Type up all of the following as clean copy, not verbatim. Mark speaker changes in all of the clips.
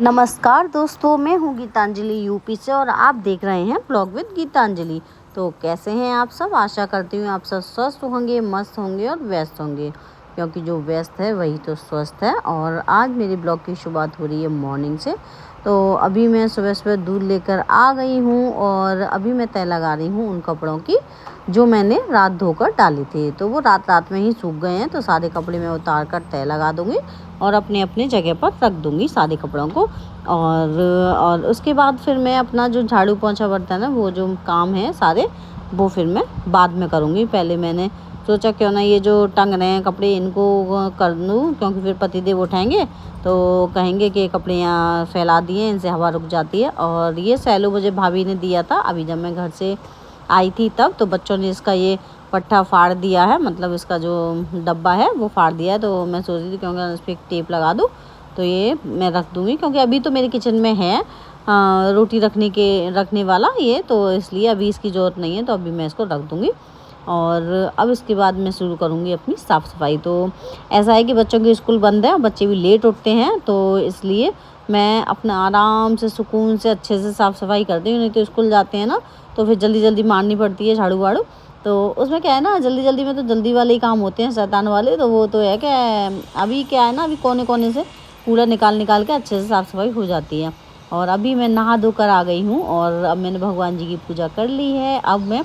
Speaker 1: नमस्कार दोस्तों, मैं हूँ गीतांजलि यूपी से और आप देख रहे हैं ब्लॉग विद गीतांजलि। तो कैसे हैं आप सब? आशा करती हूँ आप सब स्वस्थ होंगे, मस्त होंगे और व्यस्त होंगे, क्योंकि जो व्यस्त है वही तो स्वस्थ है। और आज मेरी ब्लॉग की शुरुआत हो रही है मॉर्निंग से। तो अभी मैं सुबह सुबह दूध लेकर आ गई हूँ और अभी मैं तय लगा रही हूँ उन कपड़ों की जो मैंने रात धोकर डाले थे। तो वो रात में ही सूख गए हैं, तो सारे कपड़े मैं उतार कर तय लगा दूँगी और अपने अपने जगह पर रख दूँगी सारे कपड़ों को। और उसके बाद फिर मैं अपना जो झाड़ू पोंछा बर्तन है, वो जो काम है सारे, वो फिर मैं बाद में करूँगी। पहले मैंने सोचा क्यों ना ये जो टंग रहे हैं कपड़े इनको कर लूँ, क्योंकि फिर पतिदेव उठाएंगे तो कहेंगे कि कपड़े यहाँ फैला दिए, इनसे हवा रुक जाती है। और ये सैलो मुझे भाभी ने दिया था अभी जब मैं घर से आई थी तब। तो बच्चों ने इसका ये पट्टा फाड़ दिया है, मतलब इसका जो डब्बा है वो फाड़ दिया है। तो मैं सोच रही थी क्योंकि उस पर एक टेप लगा दूँ, तो ये मैं रख दूँगी, क्योंकि अभी तो मेरे किचन में है रोटी रखने वाला ये, तो इसलिए अभी इसकी ज़रूरत नहीं है। तो अभी मैं इसको रख दूँगी और अब इसके बाद मैं शुरू करूँगी अपनी साफ़ सफाई। तो ऐसा है कि बच्चों की स्कूल बंद है और बच्चे भी लेट उठते हैं, तो इसलिए मैं अपना आराम से सुकून से अच्छे से साफ़ सफाई करती हूँ। नहीं तो स्कूल जाते हैं ना, तो फिर जल्दी जल्दी मारनी पड़ती है झाड़ू वाड़ू। तो उसमें क्या है ना, जल्दी जल्दी में तो जल्दी वाले ही काम होते हैं, शैतान वाले। तो वो तो है कि अभी क्या है ना, अभी कोने कोने से कूड़ा निकाल के अच्छे से साफ़ सफाई हो जाती है। और अभी मैं नहा धोकर आ गई हूँ और अब मैंने भगवान जी की पूजा कर ली है। अब मैं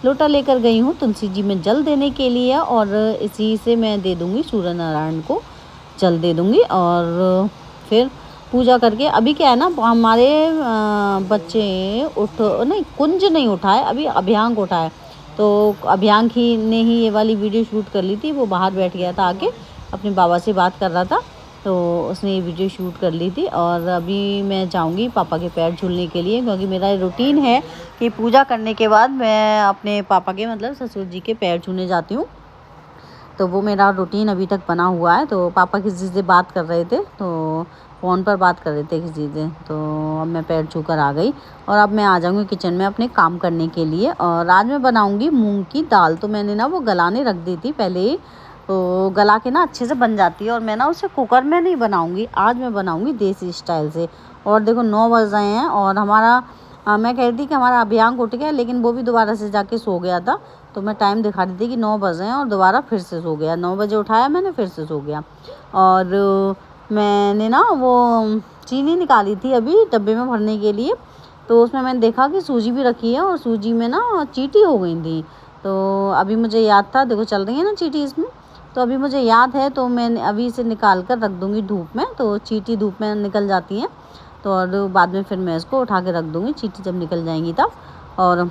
Speaker 1: लोटा लेकर गई हूँ तुलसी जी में जल देने के लिए और इसी से मैं दे दूँगी सूर्य नारायण को जल दे दूँगी। और फिर पूजा करके अभी क्या है ना, हमारे बच्चे कुंज नहीं उठा है, अभी अभियांक उठा है। तो अभियांक ही ने ही ये वाली वीडियो शूट कर ली थी। वो बाहर बैठ गया था आके, अपने बाबा से बात कर रहा था, तो उसने ये वीडियो शूट कर ली थी। और अभी मैं जाऊंगी पापा के पैर छूने के लिए, क्योंकि मेरा रूटीन है कि पूजा करने के बाद मैं अपने पापा के, मतलब ससुर जी के पैर छूने जाती हूँ। तो वो मेरा रूटीन अभी तक बना हुआ है। तो पापा किसी से बात कर रहे थे, तो फ़ोन पर बात कर रहे थे किसी से, तो अब मैं पैर छू कर आ गई और अब मैं आ जाऊँगी किचन में अपने काम करने के लिए। और आज मैं बनाऊँगी मूंग की दाल। तो मैंने ना वो गलाने रख दी थी पहले ही, तो गला के ना अच्छे से बन जाती है। और मैं ना उसे कुकर में नहीं बनाऊँगी, आज मैं बनाऊँगी देसी स्टाइल से। और देखो 9 बज रहे हैं और हमारा मैं कह रही थी कि हमारा अभियांक उठ गया, लेकिन वो भी दोबारा से जाके सो गया था। तो मैं टाइम दिखा रही थी कि 9 बज रहे हैं और दोबारा फिर से सो गया। 9 बजे उठाया मैंने, फिर से सो गया। और मैंने ना वो चीनी निकाली थी अभी डब्बे में भरने के लिए, तो उसमें मैंने देखा कि सूजी भी रखी है और सूजी में ना चींटी हो गई थी। तो अभी मुझे याद था, देखो चल रही है ना चींटी इसमें, तो अभी मुझे याद है, तो मैं अभी इसे निकाल कर रख दूँगी धूप में। तो चींटी धूप में निकल जाती हैं, तो और बाद में फिर मैं इसको उठा के रख दूँगी चींटी जब निकल जाएंगी तब। और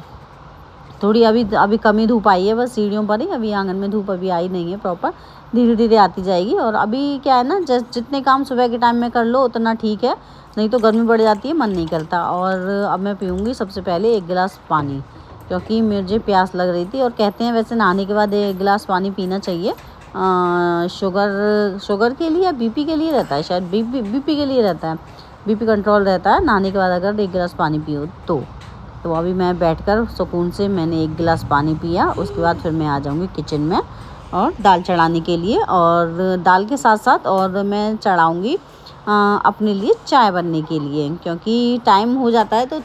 Speaker 1: थोड़ी अभी कम ही धूप आई है, बस सीढ़ियों पर ही, अभी आंगन में धूप अभी आई नहीं है प्रॉपर, धीरे धीरे आती जाएगी। और अभी क्या है ना, जितने काम सुबह के टाइम में कर लो उतना ठीक है, नहीं तो गर्मी बढ़ जाती है, मन नहीं करता। और अब मैं पीऊँगी सबसे पहले 1 गिलास पानी, क्योंकि मुझे प्यास लग रही थी। और कहते हैं वैसे नहाने के बाद 1 गिलास पानी पीना चाहिए, शुगर के लिए या बीपी के लिए रहता है, शायद बीपी के लिए रहता है, बीपी कंट्रोल रहता है नहाने के बाद अगर 1 गिलास पानी पियो तो अभी मैं बैठकर सुकून से मैंने 1 गिलास पानी पिया। उसके बाद फिर मैं आ जाऊँगी किचन में और दाल चढ़ाने के लिए। और दाल के साथ साथ और मैं चढ़ाऊँगी अपने लिए चाय बनने के लिए, क्योंकि टाइम हो जाता है। तो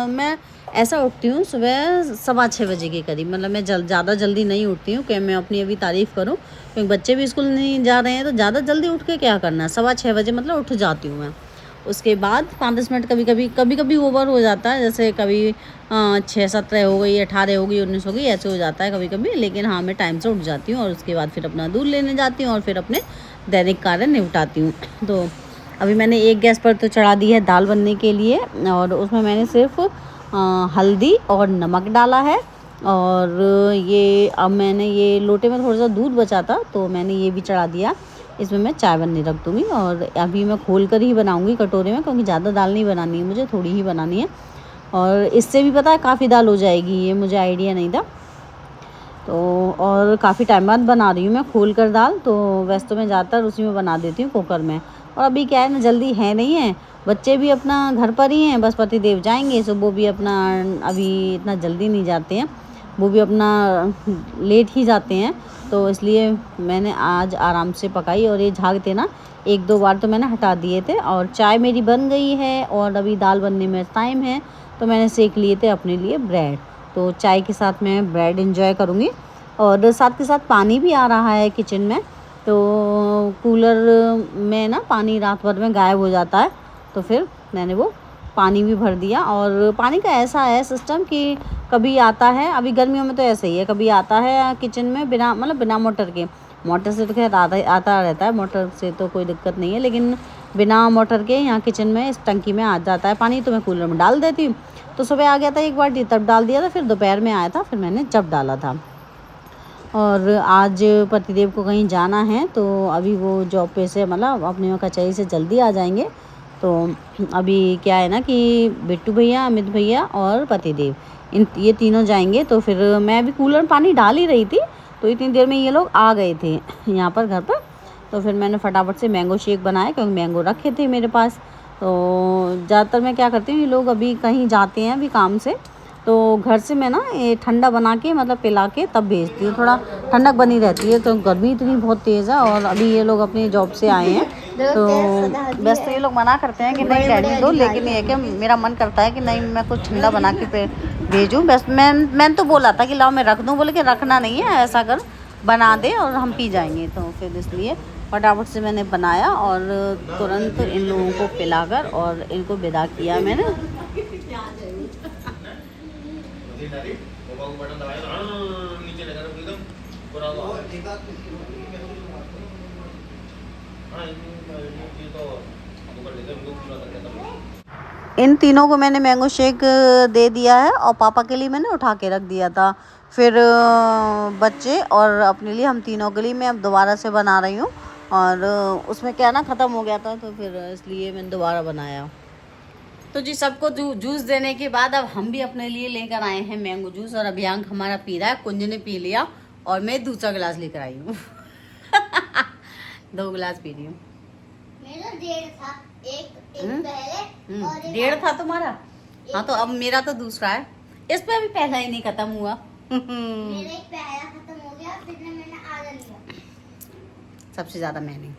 Speaker 1: मैं ऐसा उठती हूँ सुबह 6:15 बजे के करीब, मतलब मैं ज़्यादा जल्दी नहीं उठती हूँ कि मैं अपनी अभी तारीफ़ करूँ, क्योंकि बच्चे भी स्कूल नहीं जा रहे हैं, तो ज़्यादा जल्दी उठ के क्या करना है। 6:15 बजे मतलब उठ जाती हूँ मैं। उसके बाद 5-10 मिनट कभी कभी ओवर हो जाता है, जैसे कभी 6-17 हो गई, 18 हो गई, 19 हो गई, ऐसे हो जाता है कभी कभी। लेकिन हाँ, मैं टाइम से उठ जाती हूँ और उसके बाद फिर अपना दूध लेने जाती हूँ और फिर अपने दैनिक कार्य निपटाती हूँ। तो अभी मैंने एक गैस पर तो चढ़ा दी है दाल बनने के लिए, और उसमें मैंने सिर्फ हल्दी और नमक डाला है। और ये अब मैंने ये लोटे में थोड़ा सा दूध बचा था, तो मैंने ये भी चढ़ा दिया। इसमें मैं चाय बनने रख दूँगी और अभी मैं खोल कर ही बनाऊँगी कटोरे में, क्योंकि ज़्यादा दाल नहीं बनानी है मुझे, थोड़ी ही बनानी है। और इससे भी पता है काफ़ी दाल हो जाएगी, ये मुझे आइडिया नहीं था। तो और काफ़ी टाइम बाद बना रही हूँ मैं खोल कर दाल, तो वैसे तो मैं ज़्यादातर उसी में बना देती हूँ कुकर में। और अभी क्या है ना, जल्दी है नहीं है, बच्चे भी अपना घर पर ही हैं, बस पतिदेव जाएंगे, सो वो भी अपना अभी इतना जल्दी नहीं जाते हैं। वो भी अपना लेट ही जाते हैं, तो इसलिए मैंने आज आराम से पकाई। और ये झाग थे ना, 1-2 बार तो मैंने हटा दिए थे। और चाय मेरी बन गई है और अभी दाल बनने में टाइम है, तो मैंने सेक लिए थे अपने लिए ब्रेड। तो चाय के साथ मैं ब्रेड एंजॉय करूँगी। और साथ के साथ पानी भी आ रहा है किचन में, तो कूलर में ना पानी रात भर में गायब हो जाता है, तो फिर मैंने वो पानी भी भर दिया। और पानी का ऐसा है सिस्टम कि कभी आता है, अभी गर्मियों में तो ऐसे ही है, कभी आता है किचन में बिना मतलब बिना मोटर के। मोटर से तो खैर आता रहता है, मोटर से तो कोई दिक्कत नहीं है, लेकिन बिना मोटर के यहाँ किचन में इस टंकी में आ जाता है पानी। तो मैं कूलर में डाल देती हूँ, तो सुबह आ गया था एक बाल्टी, तब डाल दिया था, फिर दोपहर में आया था, फिर मैंने जब डाला था। और आज पतिदेव को कहीं जाना है, तो अभी वो जॉब पे से मतलब अपने कचहरी से जल्दी आ जाएंगे। तो अभी क्या है ना कि बिट्टू भैया, अमित भैया और पतिदेव ये तीनों जाएंगे। तो फिर मैं अभी कूलर में पानी डाल ही रही थी, तो इतनी देर में ये लोग आ गए थे यहाँ पर घर पर। तो फिर मैंने फटाफट से मैंगो शेक बनाया, क्योंकि मैंगो रखे थे मेरे पास। तो ज़्यादातर मैं क्या करती हूँ, ये लोग अभी कहीं जाते हैं अभी काम से, तो घर से मैं ना ये ठंडा बना के मतलब पिला के तब भेजती हूँ, थोड़ा ठंडक बनी रहती है। तो गर्मी इतनी बहुत तेज़ है, और अभी ये लोग अपनी जॉब से आए हैं, तो बस तो ये लोग मना करते हैं कि नहीं रहने दो, लेकिन ये कि मेरा मन करता है कि नहीं मैं कुछ ठंडा बना के भेजूँ। बस मैंने तो बोला था कि लाओ मैं रख दूँ, बोले कि रखना नहीं है, ऐसा कर बना दे और हम पी जाएंगे। तो फिर इसलिए फटाफट से मैंने बनाया और तुरंत इन लोगों को पिलाकर और इनको विदा किया मैंने। इन तीनों को मैंने मैंगो शेक दे दिया है, और पापा के लिए मैंने उठा के रख दिया था। फिर बच्चे और अपने लिए, हम तीनों के लिए मैं अब दोबारा से बना रही हूँ। और उसमें क्या ना ख़त्म हो गया था, तो फिर इसलिए मैंने दोबारा बनाया। तो जी सबको जूस देने के बाद अब हम भी अपने लिए लेकर आए हैं मैंगो जूस। और अभियांक हमारा पी रहा है, कुंज ने पी लिया और मैं दूसरा गिलास लेकर आई हूँ। 2 गिलास पी रही हूँ।
Speaker 2: मेरा 1.5 था, एक पहले और एक
Speaker 1: 1.5 था तुम्हारा। हाँ, तो अब मेरा तो दूसरा है, इस पे अभी पहला ही नहीं खत्म हुआ।
Speaker 2: मेरा एक पहला खत्म हो गया, फिर मैंने आधा लिया,
Speaker 1: सबसे ज्यादा मैंने।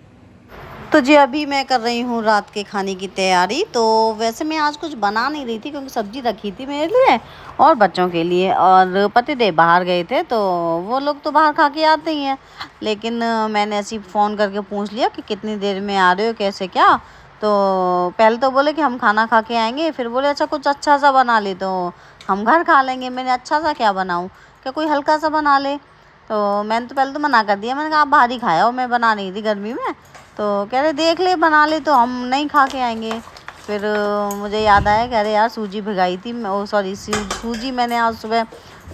Speaker 1: तो जी अभी मैं कर रही हूँ रात के खाने की तैयारी। तो वैसे मैं आज कुछ बना नहीं रही थी, क्योंकि सब्जी रखी थी मेरे लिए और बच्चों के लिए। और पतिदेव बाहर गए थे, तो वो लोग तो बाहर खा के आते ही हैं, लेकिन मैंने ऐसे ही फ़ोन करके पूछ लिया कि कितनी देर में आ रहे हो, कैसे क्या। तो पहले तो बोले कि हम खाना खा के आएंगे, फिर बोले अच्छा कुछ अच्छा सा बना ले, तो हम घर खा लेंगे। मैंने अच्छा सा क्या बनाऊँ, क्या कोई हल्का सा बना ले। तो मैंने तो पहले तो मना कर दिया, मैंने कहा आप बाहर ही खाया हो, मैं बना नहीं थी गर्मी में। तो कह रहे देख ले बना ले, तो हम नहीं खा के आएंगे। फिर मुझे याद आया कि अरे यार सूजी भिगाई थी, सॉरी सूजी मैंने आज सुबह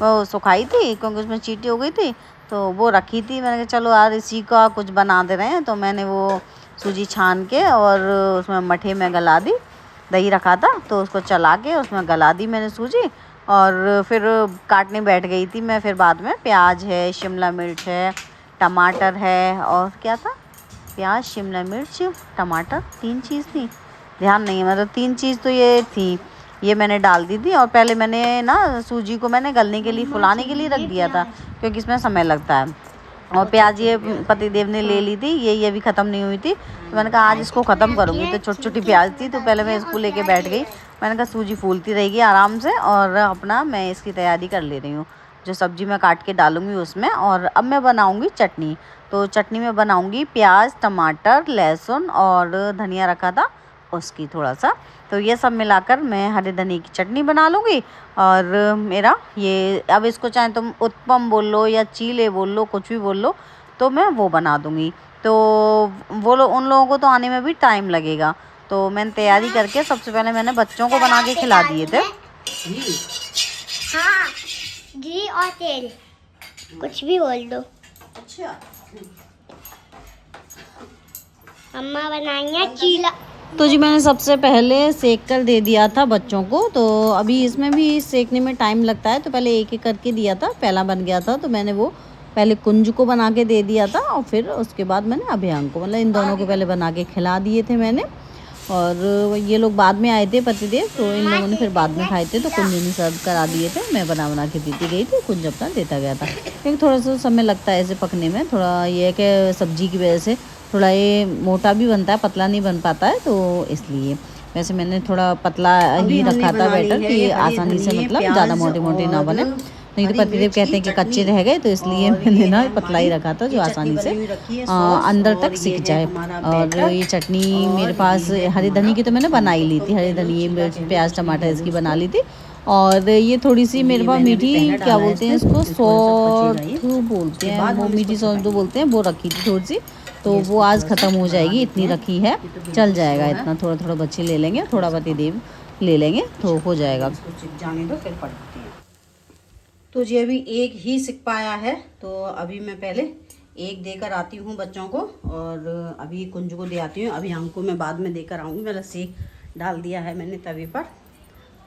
Speaker 1: वो सुखाई थी, क्योंकि उसमें चींटी हो गई थी, तो वो रखी थी। मैंने कहा चलो यार इसी का कुछ बना दे रहे हैं। तो मैंने वो सूजी छान के और उसमें मठे में गला दी, दही रखा था तो उसको चला के उसमें गला दी मैंने सूजी। और फिर काटने बैठ गई थी मैं। फिर बाद में प्याज है, शिमला मिर्च है, टमाटर है, और क्या था, प्याज, शिमला मिर्च, टमाटर, 3 चीज़ थी, ध्यान नहीं है, मतलब 3 चीज़ तो ये थी, ये मैंने डाल दी थी। और पहले मैंने ना सूजी को मैंने गलने के लिए, फुलाने के लिए रख दिया था, क्योंकि इसमें समय लगता है। और प्याज ये पतिदेव ने ले ली थी, ये अभी ख़त्म नहीं हुई थी, तो मैंने कहा आज इसको ख़त्म करूँगी। तो छोटी छोटी प्याज थी, तो पहले मैं इसको लेके बैठ गई। मैंने कहा सूजी फूलती रहेगी आराम से, और अपना मैं इसकी तैयारी कर ले रही हूँ, जो सब्ज़ी मैं काट के डालूँगी उसमें। और अब मैं बनाऊँगी चटनी। तो चटनी में बनाऊँगी प्याज, टमाटर, लहसुन और धनिया रखा था उसकी थोड़ा सा। तो ये सब मिलाकर मैं हरे धनिया की चटनी बना लूँगी। और मेरा ये, अब इसको चाहे तुम उत्पम बोल लो या चीले बोल लो, कुछ भी बोल लो, तो मैं वो बना दूँगी। तो वो लोग, उन लोगों को तो आने में भी टाइम लगेगा। तो मैंने तैयारी करके सबसे पहले मैंने बच्चों को बना के खिला दिए थे।
Speaker 2: हाँ, घी और तेल, कुछ भी बोल दो।
Speaker 1: अच्छा,
Speaker 2: अम्मा बनाएंगे चीला।
Speaker 1: तो जी मैंने सबसे पहले सेक कर दे दिया था बच्चों को। तो अभी इसमें भी सेकने में टाइम लगता है, तो पहले एक एक करके दिया था, पहला बन गया था तो मैंने वो पहले कुंज को बना के दे दिया था, और फिर उसके बाद मैंने अभियांक को, मतलब इन दोनों को पहले बना के खिला दिए थे मैंने। और ये लोग बाद में आए थे पतिदेव, तो इन लोगों ने फिर बाद में खाए थे। तो कुंज ने सर्व करा दिए थे, मैं बना के देती गई थी, कुंज अपना देता गया था। क्योंकि थोड़ा सा समय लगता है ऐसे पकने में, थोड़ा ये है कि सब्जी की वजह से थोड़ा ये मोटा भी बनता है, पतला नहीं बन पाता है, तो इसलिए वैसे मैंने थोड़ा पतला ही रखा था बैटर कि आसानी से मतलब ज़्यादा मोटे मोटे ना बने। नहीं तो पतिदेव कहते हैं कि कच्चे रह गए, तो इसलिए मैंने ना पतला ही रखा था जो आसानी से अंदर तक सिक जाए। और ये चटनी मेरे पास हरी धनी की तो मैंने बना ही ली थी, हरी धनी प्याज टमाटर इसकी बना ली थी। और ये थोड़ी सी मेरे पास मीठी क्या बोलते हैं इसको, सौंठ बोलते हैं, वो मीठी सौंठ जो बोलते हैं वो रखी थी थोड़ी सी, तो वो आज ख़त्म हो जाएगी, इतनी रखी है, चल जाएगा इतना। थोड़ा थोड़ा बच्चे ले लेंगे, थोड़ा पतिदेव ले लेंगे तो हो जाएगा।
Speaker 3: जाने दो फिर पढ़ते हैं। तो जी अभी एक ही सिक पाया है, तो अभी मैं पहले एक देकर आती हूँ बच्चों को, और अभी कुंज को दे आती हूँ। अभी हमको मैं बाद में देकर आऊँगी, मैं लस्सी डाल दिया है मैंने तवे पर,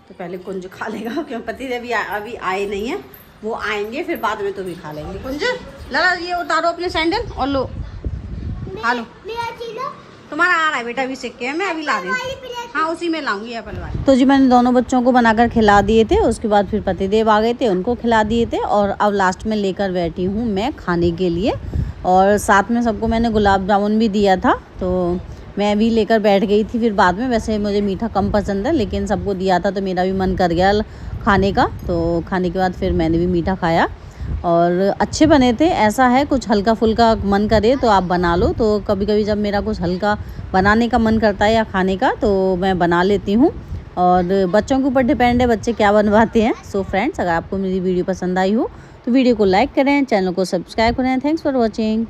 Speaker 3: तो पहले कुंज खा लेगा क्यों पति अभी आए नहीं है, वो आएंगे फिर बाद में तो भी खा लेंगे। कुंज लाला ये उतारो अपने सैंडल और लो खा लो, तुम्हारा आ रहा है बेटा अभी सिक के, मैं अभी ला दूँ, हाँ उसी में लाऊंगी एप्पल वाली।
Speaker 1: तो जी मैंने दोनों बच्चों को बनाकर खिला दिए थे, उसके बाद फिर पतिदेव आ गए थे, उनको खिला दिए थे, और अब लास्ट में लेकर बैठी हूँ मैं खाने के लिए। और साथ में सबको मैंने गुलाब जामुन भी दिया था, तो मैं भी लेकर बैठ गई थी फिर बाद में। वैसे मुझे मीठा कम पसंद है, लेकिन सबको दिया था तो मेरा भी मन कर गया खाने का, तो खाने के बाद फिर मैंने भी मीठा खाया और अच्छे बने थे। ऐसा है कुछ हल्का फुल्का मन करे तो आप बना लो, तो कभी कभी जब मेरा कुछ हल्का बनाने का मन करता है या खाने का तो मैं बना लेती हूँ, और बच्चों के ऊपर डिपेंड है बच्चे क्या बनवाते हैं। सो फ्रेंड्स, अगर आपको मेरी वीडियो पसंद आई हो तो वीडियो को लाइक करें, चैनल को सब्सक्राइब करें। Thanks for watching.